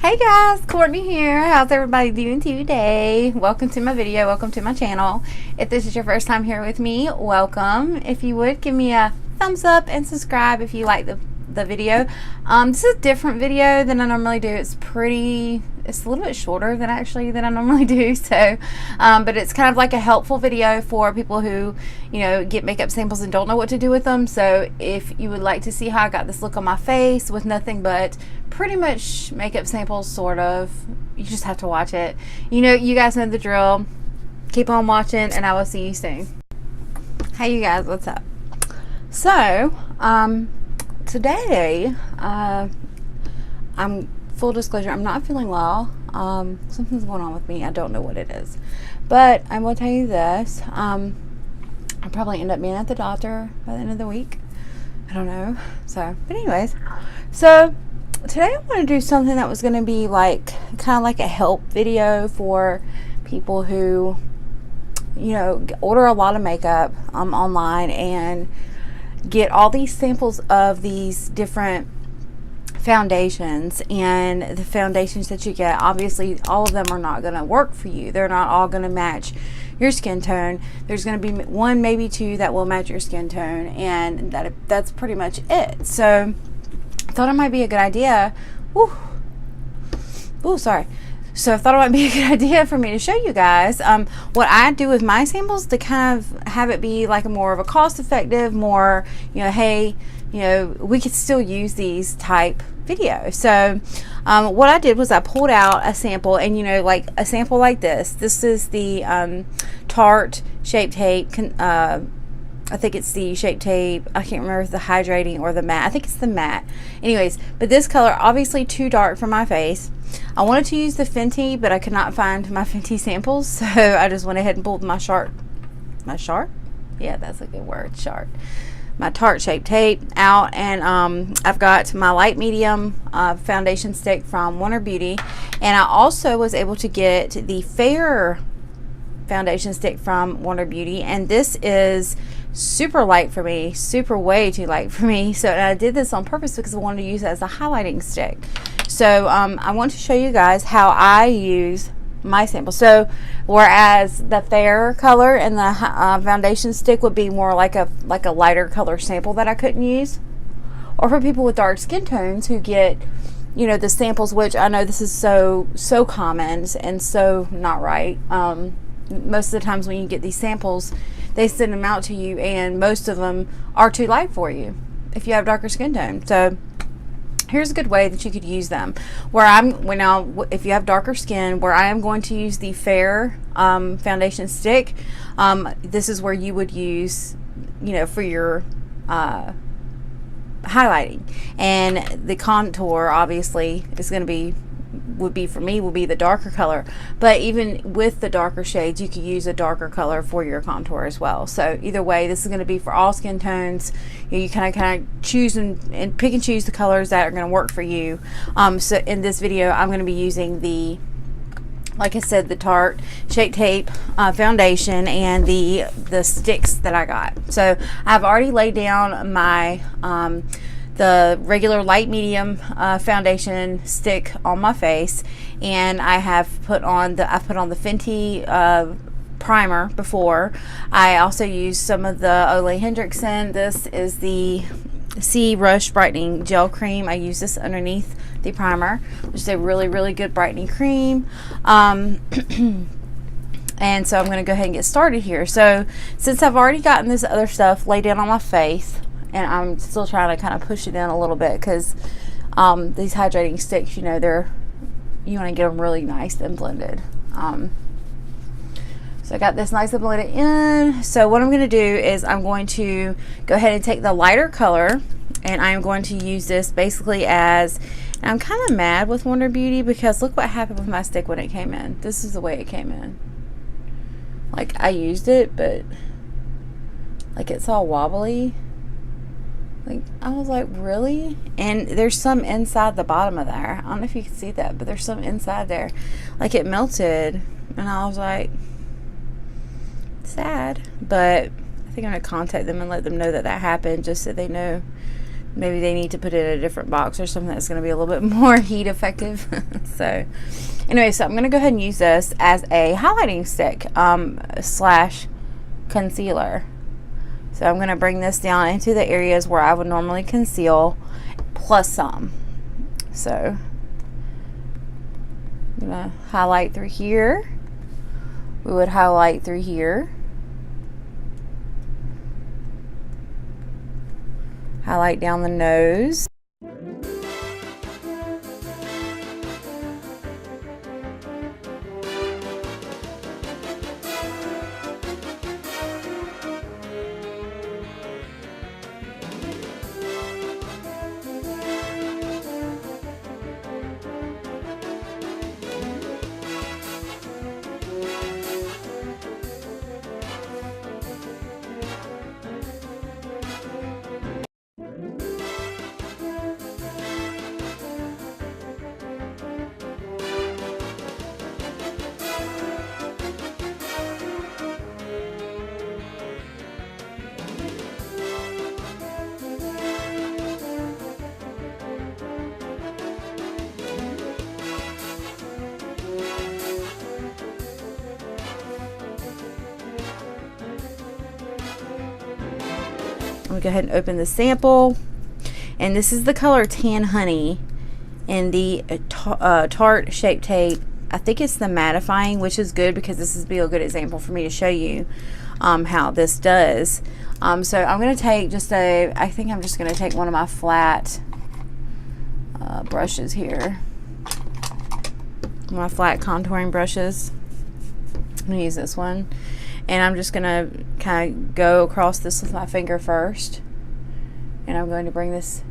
Hey guys, Courtney here. How's everybody doing today? Welcome to my video. Welcome to my channel. If this is your first time here with me, welcome. If you would, give me a thumbs up and subscribe if you like the video. This is a different video than I normally do. It's a little bit shorter than I normally do. So, but it's kind of like a helpful video for people who, get makeup samples and don't know what to do with them. So if you would like to see how I got this look on my face with nothing but pretty much makeup samples, sort of, you just have to watch it. You guys know the drill. Keep on watching and I will see you soon. Hey you guys, what's up? So, today, I'm full disclosure, I'm not feeling well. Something's going on with me. I don't know what it is, but I will tell you this. I'll probably end up being at the doctor by the end of the week. I don't know. So, but anyways, so today I want to do something that was going to be kind of like a help video for people who, order a lot of makeup online and get all these samples of these different foundations, and the foundations that you get, obviously all of them are not going to work for you. They're not all going to match your skin tone. There's going to be one, maybe two that will match your skin tone, and that's pretty much it. So I thought it might be a good idea. So I thought it might be a good idea for me to show you guys what I do with my samples to kind of have it be like more of a cost-effective, more, hey, we could still use these type video. So what I did was I pulled out a sample, and like a sample like this. This is the Tarte Shape Tape. I think it's the Shape Tape. I can't remember if it's the hydrating or the matte. I think it's the matte. Anyways, but this color, obviously too dark for my face. I wanted to use the Fenty, but I could not find my Fenty samples, so I just went ahead and pulled my Tarte? Yeah, that's a good word, Tarte. My Tarte Shape Tape out, and I've got my light medium foundation stick from Wonder Beauty, and I also was able to get the fair foundation stick from Wonder Beauty, and this is super light for me, way too light for me. So I did this on purpose because I wanted to use it as a highlighting stick. So I want to show you guys how I use my sample. So whereas the fair color and the foundation stick would be more like a lighter color sample that I couldn't use, or for people with dark skin tones who get the samples, which I know this is so common and so not right. Most of the times when you get these samples, they send them out to you, and most of them are too light for you if you have darker skin tone. So here's a good way that you could use them. If you have darker skin, where I am going to use the fair foundation stick, this is where you would use, for your highlighting, and the contour obviously is going to would be the darker color. But even with the darker shades, you could use a darker color for your contour as well. So either way, this is going to be for all skin tones. You kind of choose and pick and choose the colors that are going to work for you. So in this video, I'm going to be using like I said, the Tarte Shape Tape foundation and the sticks that I got. So I've already laid down my the regular light medium foundation stick on my face, and I have put on the Fenty primer before. I also used some of the Ole Hendrickson. This is the C Rush Brightening Gel Cream. I use this underneath the primer, which is a really good brightening cream. And so I'm going to go ahead and get started here. So since I've already gotten this other stuff laid down on my face, and I'm still trying to kind of push it in a little bit because these hydrating sticks, you want to get them really nice and blended. So I got this nice and blended in. So what I'm going to do is I'm going to go ahead and take the lighter color, and I'm going to use this basically as, and I'm kind of mad with Wonder Beauty because look what happened with my stick when it came in. This is the way it came in. Like, I used it, but like it's all wobbly. Like, I was like, really? And there's some inside the bottom of there. I don't know if you can see that, but there's some inside there. Like, it melted, and I was like, sad. But I think I'm going to contact them and let them know that happened, just so they know maybe they need to put it in a different box or something that's going to be a little bit more heat effective. So anyway, so I'm going to go ahead and use this as a highlighting stick slash concealer. So I'm going to bring this down into the areas where I would normally conceal, plus some. So I'm going to highlight through here. We would highlight through here. Highlight down the nose. I'm gonna go ahead and open the sample, and this is the color Tan Honey in the Tarte Shape Tape. I think it's the mattifying, which is good because this is be a good example for me to show you how this does. So I'm gonna take I think I'm just gonna take one of my flat brushes here, my flat contouring brushes. I'm gonna use this one. And I'm just going to kind of go across this with my finger first. And I'm going to bring this.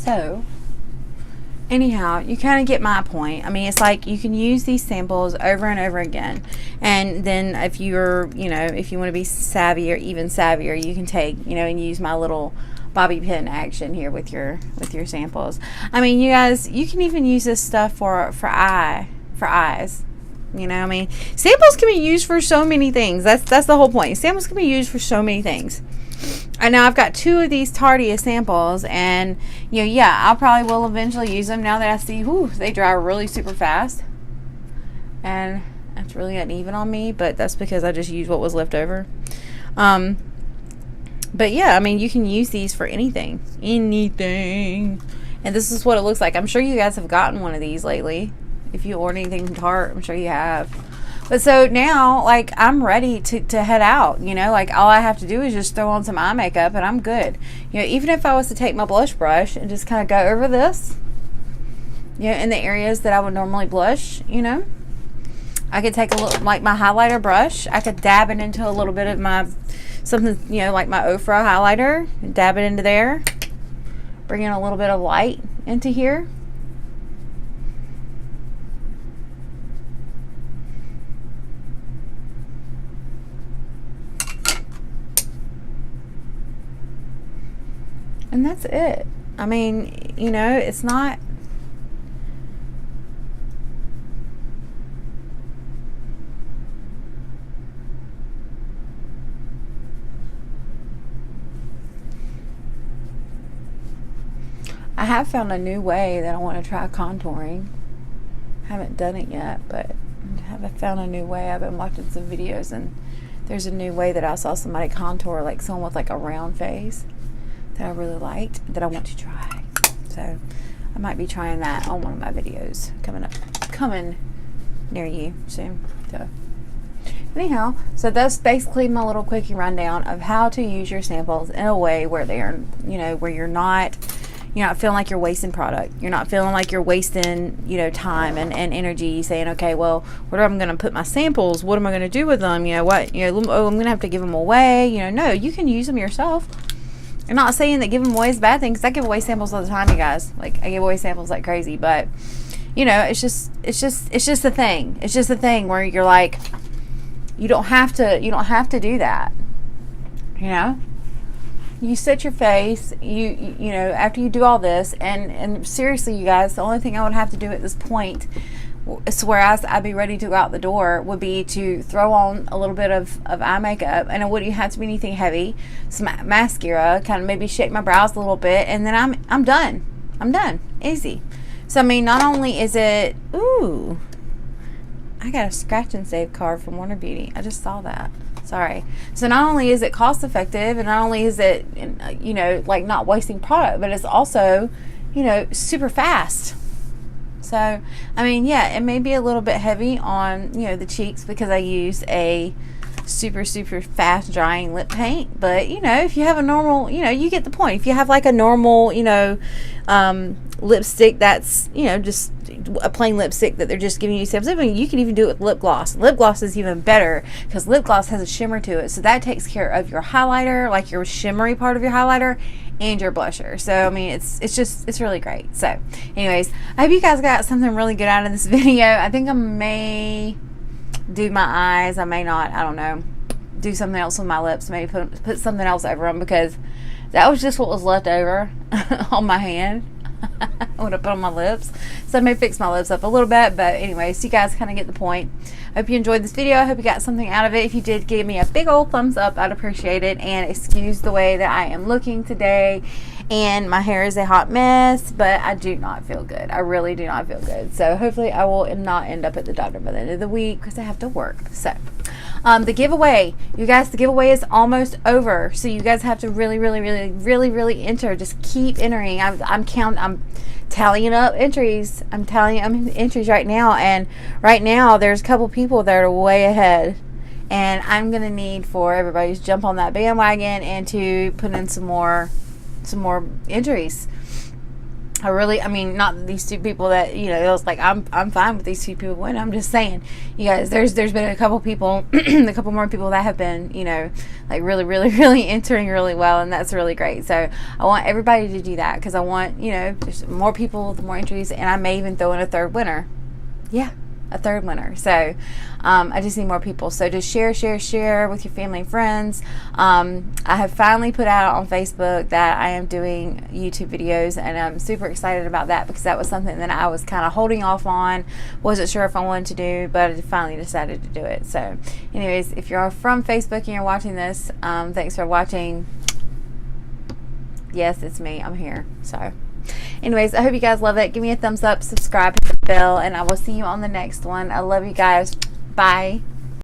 So anyhow, you kind of get my point. I mean, it's like you can use these samples over and over again, and then if you're, if you want to be savvier, even savvier, you can take, and use my little bobby pin action here with your samples. I mean, you guys, you can even use this stuff for eyes. I mean, samples can be used for so many things. That's the whole point. Samples can be used for so many things. And now I've got 2 of these Tartiest samples, and yeah, I probably will eventually use them now that I see, they dry really super fast, and that's really uneven on me, but that's because I just used what was left over. But yeah, I mean, you can use these for anything, and this is what it looks like. I'm sure you guys have gotten one of these lately. If you order anything from Tarte, I'm sure you have. But so now, like, I'm ready to head out, you know, like all I have to do is just throw on some eye makeup and I'm good. You know, even if I was to take my blush brush and just kind of go over this, you know, in the areas that I would normally blush, you know, I could take a little, like my highlighter brush, I could dab it into a little bit of my, something, you know, like my Ofra highlighter, and dab it into there, bring in a little bit of light into here. And that's it. I mean, you know, it's not, I have found a new way that I want to try contouring. Haven't done it yet, but I have found a new way. I've been watching some videos and there's a new way that I saw somebody contour, like someone with like a round face, that I really liked, that I want to try. So I might be trying that on one of my videos coming near you soon. So anyhow, so that's basically my little quickie rundown of how to use your samples in a way where they are, you know, where you're not feeling like you're wasting product. You're not feeling like you're wasting, you know, time and energy saying, okay, well, where am I going to put my samples? What am I going to do with them? You know, what, you know, oh, I'm going to have to give them away. You know, no, you can use them yourself. I'm not saying that giving them away is a bad thing, because I give away samples all the time, you guys. Like, I give away samples like crazy, but you know, it's just a thing. It's just a thing where you're like, you don't have to do that. You know, you set your face, you know, after you do all this, and seriously, you guys, the only thing I would have to do at this point, whereas I'd be ready to go out the door, would be to throw on a little bit of eye makeup, and it wouldn't have to be anything heavy, some mascara, kind of maybe shake my brows a little bit, and then I'm done. I'm done. Easy. So I mean, not only is it, ooh, I got a scratch and save card from Warner Beauty. I just saw that. Sorry. So not only is it cost effective, and not only is it, you know, like not wasting product, but it's also, you know, super fast. So, I mean, yeah, it may be a little bit heavy on, you know, the cheeks because I use a super fast drying lip paint, but you know, if you have a normal, you know, you get the point. If you have like a normal, you know, lipstick that's, you know, just a plain lipstick that they're just giving you samples, I mean, you can even do it with lip gloss. Lip gloss is even better because lip gloss has a shimmer to it, so that takes care of your highlighter, like your shimmery part of your highlighter, and your blusher. So I mean, it's really great. So anyways, I hope you guys got something really good out of this video. I think I may do my eyes, I may not, I don't know, do something else with my lips, maybe put something else over them, because that was just what was left over on my hand. I would have put on my lips, so I may fix my lips up a little bit, but anyways, you guys kind of get the point. I hope you enjoyed this video. I hope you got something out of it. If you did, give me a big old thumbs up. I'd appreciate it. And excuse the way that I am looking today, and my hair is a hot mess, but I do not feel good. I really do not feel good. So hopefully I will not end up at the doctor by the end of the week, because I have to work. So the giveaway, you guys, the giveaway is almost over, so you guys have to really enter. Just keep entering. I'm tallying up entries. I'm tallying entries right now, and right now there's a couple people that are way ahead, and I'm gonna need for everybody to jump on that bandwagon and to put in some more entries. I mean, not these two people that, you know, it was like, I'm fine with these two people winning. I'm just saying, you guys, there's been a couple people, a couple more people that have been, you know, like really entering really well, and that's really great. So I want everybody to do that, because I want, you know, there's more people with more entries, and I may even throw in a third winner. Yeah, a third winner. So I just need more people, so just share with your family and friends. I have finally put out on Facebook that I am doing YouTube videos, and I'm super excited about that, because that was something that I was kind of holding off on, wasn't sure if I wanted to do, but I finally decided to do it. So anyways, if you're from Facebook and you're watching this, thanks for watching. Yes, it's me, I'm here. So anyways, I hope you guys love it. Give me a thumbs up, subscribe, hit the bell, and I will see you on the next one. I love you guys. Bye.